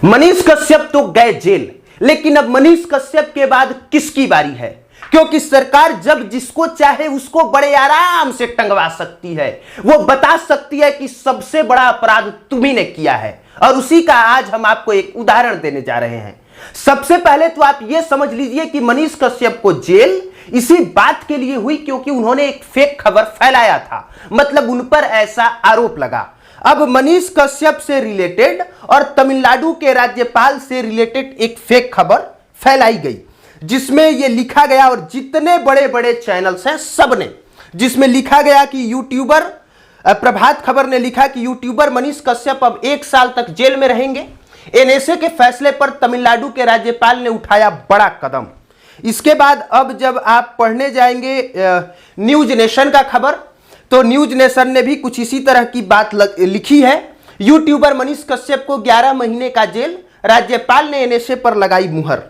मनीष कश्यप तो गए जेल, लेकिन अब मनीष कश्यप के बाद किसकी बारी है? क्योंकि सरकार जब जिसको चाहे उसको बड़े आराम से टंगवा सकती है। वो बता सकती है कि सबसे बड़ा अपराध तुम्ही ने किया है, और उसी का आज हम आपको एक उदाहरण देने जा रहे हैं। सबसे पहले तो आप यह समझ लीजिए कि मनीष कश्यप को जेल इसी बात के लिए हुई क्योंकि उन्होंने एक फेक खबर फैलाया था, मतलब उन पर ऐसा आरोप लगा। अब मनीष कश्यप से रिलेटेड और तमिलनाडु के राज्यपाल से रिलेटेड एक फेक खबर फैलाई गई, जिसमें यह लिखा गया, और जितने बड़े बड़े चैनल्स हैं सब ने, जिसमें लिखा गया कि यूट्यूबर प्रभात खबर ने लिखा कि यूट्यूबर मनीष कश्यप अब 1 साल तक जेल में रहेंगे। एनएसए के फैसले पर तमिलनाडु के राज्यपाल ने उठाया बड़ा कदम। इसके बाद अब जब आप पढ़ने जाएंगे न्यूज नेशन का खबर, तो न्यूज नेशन ने भी कुछ इसी तरह की बात लिखी है। यूट्यूबर मनीष कश्यप को 11 महीने का जेल, राज्यपाल ने एनएसए पर लगाई मुहर।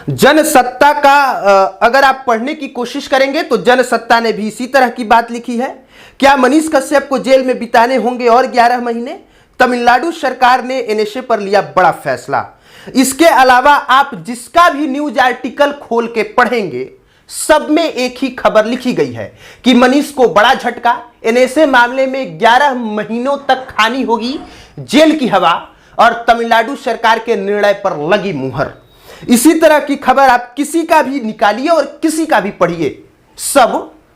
जनसत्ता का अगर आप पढ़ने की कोशिश करेंगे तो जनसत्ता ने भी इसी तरह की बात लिखी है। क्या मनीष कश्यप को जेल में बिताने होंगे और 11 महीने? तमिलनाडु सरकार ने एनएसए पर लिया बड़ा फैसला। इसके अलावा आप जिसका भी न्यूज आर्टिकल खोल के पढ़ेंगे, सब में एक ही खबर लिखी गई है कि मनीष को बड़ा झटका, एनएसए मामले में 11 महीनों तक खानी होगी जेल की हवा, और तमिलनाडु सरकार के निर्णय पर लगी मुहर। इसी तरह की खबर आप किसी का भी निकालिए और किसी का भी पढ़िए,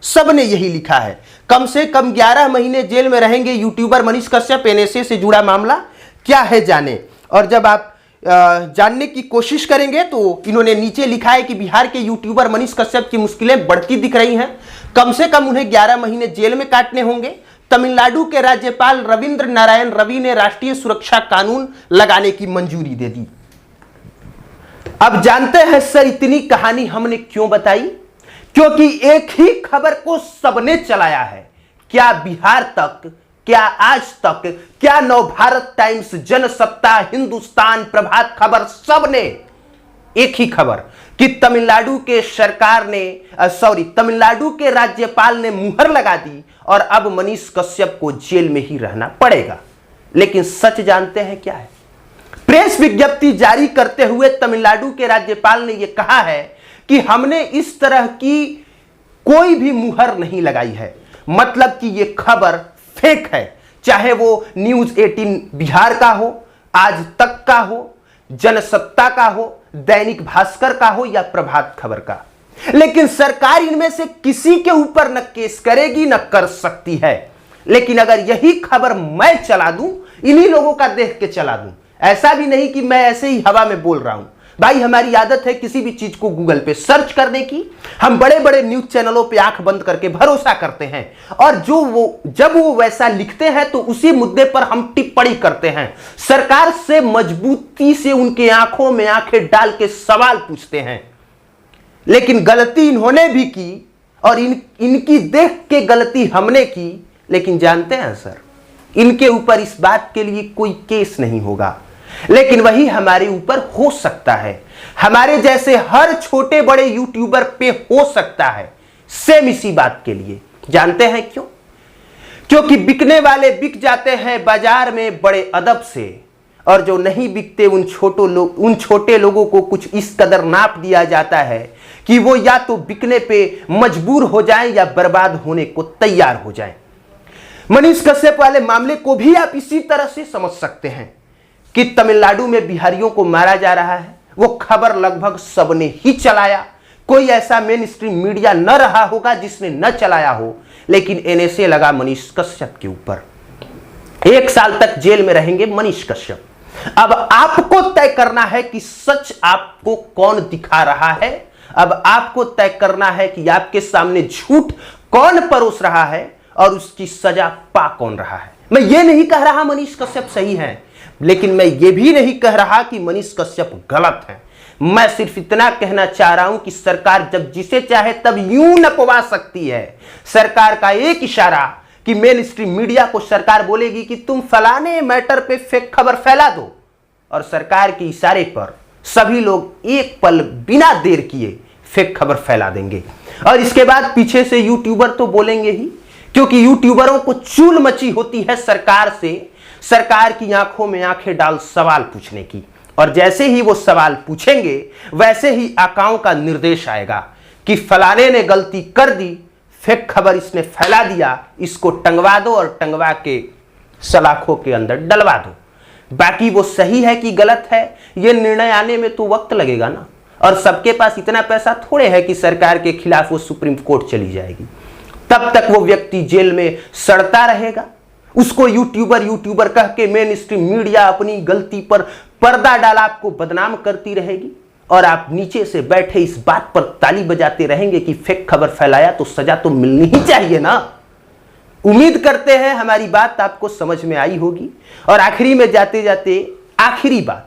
सब ने यही लिखा है। कम से कम 11 महीने जेल में रहेंगे यूट्यूबर मनीष कश्यप, एनएसए से जुड़ा मामला क्या है जाने। और जब आप जानने की कोशिश करेंगे तो इन्होंने नीचे लिखा है कि बिहार के यूट्यूबर मनीष कश्यप की मुश्किलें बढ़ती दिख रही हैं, कम से कम उन्हें 11 महीने जेल में काटने होंगे। तमिलनाडु के राज्यपाल रविंद्र नारायण रवि ने राष्ट्रीय सुरक्षा कानून लगाने की मंजूरी दे दी। अब जानते हैं सर इतनी कहानी हमने क्यों बताई? क्योंकि एक ही खबर को सबने चलाया है। क्या बिहार तक, क्या आज तक, क्या नवभारत टाइम्स, जनसत्ता, हिंदुस्तान, प्रभात खबर, सब ने एक ही खबर कि तमिलनाडु के सरकार ने तमिलनाडु के राज्यपाल ने मुहर लगा दी और अब मनीष कश्यप को जेल में ही रहना पड़ेगा। लेकिन सच जानते हैं क्या है? प्रेस विज्ञप्ति जारी करते हुए तमिलनाडु के राज्यपाल ने यह कहा है कि हमने इस तरह की कोई भी मुहर नहीं लगाई है, मतलब कि यह खबर फेक है, चाहे वो न्यूज 18 बिहार का हो, आज तक का हो, जनसत्ता का हो, दैनिक भास्कर का हो या प्रभात खबर का। लेकिन सरकार इनमें से किसी के ऊपर न केस करेगी न कर सकती है। लेकिन अगर यही खबर मैं चला दूं, इन्हीं लोगों का देख के चला दूं, ऐसा भी नहीं कि मैं ऐसे ही हवा में बोल रहा हूं भाई, हमारी आदत है किसी भी चीज को गूगल पे सर्च करने की। हम बड़े बड़े न्यूज चैनलों पे आंख बंद करके भरोसा करते हैं, और जब वो वैसा लिखते हैं तो उसी मुद्दे पर हम टिप्पणी करते हैं। सरकार से मजबूती से उनके आंखों में आंखें डाल के सवाल पूछते हैं। लेकिन गलती इन्होंने भी की और इनकी देख के गलती हमने की। लेकिन जानते हैं सर, इनके ऊपर इस बात के लिए कोई केस नहीं होगा, लेकिन वही हमारे ऊपर हो सकता है। हमारे जैसे हर छोटे बड़े यूट्यूबर पे हो सकता है, सेम इसी बात के लिए। जानते हैं क्यों? क्योंकि बिकने वाले बिक जाते हैं बाजार में बड़े अदब से, और जो नहीं बिकते उन छोटे लोगों को कुछ इस कदर नाप दिया जाता है कि वो या तो बिकने पे मजबूर हो जाएं या बर्बाद होने को तैयार हो जाएं। मनीष कश्यप वाले मामले को भी आप इसी तरह से समझ सकते हैं कि तमिलनाडु में बिहारियों को मारा जा रहा है। वो खबर लगभग सबने ही चलाया, कोई ऐसा मेन स्ट्रीम मीडिया न रहा होगा जिसने न चलाया हो। लेकिन एनएसए लगा मनीष कश्यप के ऊपर, 1 साल तक जेल में रहेंगे मनीष कश्यप। अब आपको तय करना है कि सच आपको कौन दिखा रहा है। अब आपको तय करना है कि आपके सामने झूठ कौन परोस रहा है और उसकी सजा पा कौन रहा है। मैं ये नहीं कह रहा मनीष कश्यप सही है, लेकिन मैं ये भी नहीं कह रहा कि मनीष कश्यप गलत है। मैं सिर्फ इतना कहना चाह रहा हूं कि सरकार जब जिसे चाहे तब यूं नपवा सकती है। सरकार का एक इशारा कि मेन स्ट्रीम मीडिया को सरकार बोलेगी कि तुम फलाने मैटर पे फेक खबर फैला दो, और सरकार के इशारे पर सभी लोग एक पल बिना देर किए फेक खबर फैला देंगे। और इसके बाद पीछे से यूट्यूबर तो बोलेंगे ही, क्योंकि यूट्यूबरों को चूल मची होती है सरकार से। सरकार की आंखों में आंखें डाल सवाल पूछने की, और जैसे ही वो सवाल पूछेंगे वैसे ही आकाओं का निर्देश आएगा कि फलाने ने गलती कर दी, फेक खबर इसने फैला दिया, इसको टंगवा दो और टंगवा के सलाखों के अंदर डलवा दो। बाकी वो सही है कि गलत है, ये निर्णय आने में तो वक्त लगेगा ना, और सबके पास इतना पैसा थोड़े है कि सरकार के खिलाफ वो सुप्रीम कोर्ट चली जाएगी। तब तक वो व्यक्ति जेल में सड़ता रहेगा, उसको यूट्यूबर कह के मेन स्ट्रीम मीडिया अपनी गलती पर पर्दा डाला आपको बदनाम करती रहेगी, और आप नीचे से बैठे इस बात पर ताली बजाते रहेंगे कि फेक खबर फैलाया तो सजा तो मिलनी ही चाहिए ना। उम्मीद करते हैं हमारी बात आपको समझ में आई होगी। और आखिरी में जाते जाते आखिरी बात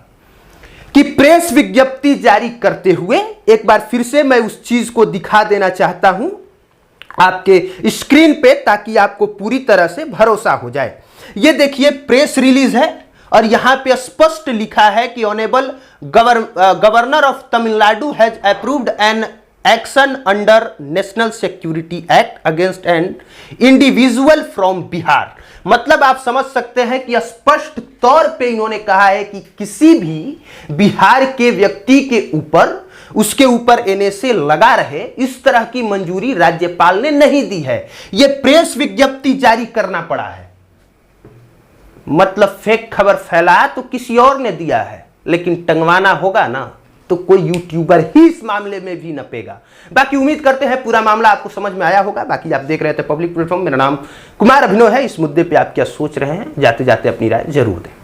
कि प्रेस विज्ञप्ति जारी करते हुए एक बार फिर से मैं उस चीज को दिखा देना चाहता हूं आपके स्क्रीन पे, ताकि आपको पूरी तरह से भरोसा हो जाए। ये देखिए प्रेस रिलीज है, और यहां पे स्पष्ट लिखा है कि honourable governor of Tamil Nadu has approved an action under national security act against an individual from Bihar. मतलब आप समझ सकते हैं कि स्पष्ट तौर पे इन्होंने कहा है कि किसी भी बिहार के व्यक्ति के ऊपर, उसके ऊपर एनएसए लगा रहे, इस तरह की मंजूरी राज्यपाल ने नहीं दी है। यह प्रेस विज्ञप्ति जारी करना पड़ा है। मतलब फेक खबर फैलाया तो किसी और ने दिया है, लेकिन टंगवाना होगा ना तो कोई यूट्यूबर ही इस मामले में भी नपेगा। बाकी उम्मीद करते हैं पूरा मामला आपको समझ में आया होगा। बाकी आप देख रहे थे पब्लिक प्लेटफॉर्म, मेरा नाम कुमार अभिनव है। इस मुद्दे पे आप क्या सोच रहे हैं, जाते जाते अपनी राय जरूर दें।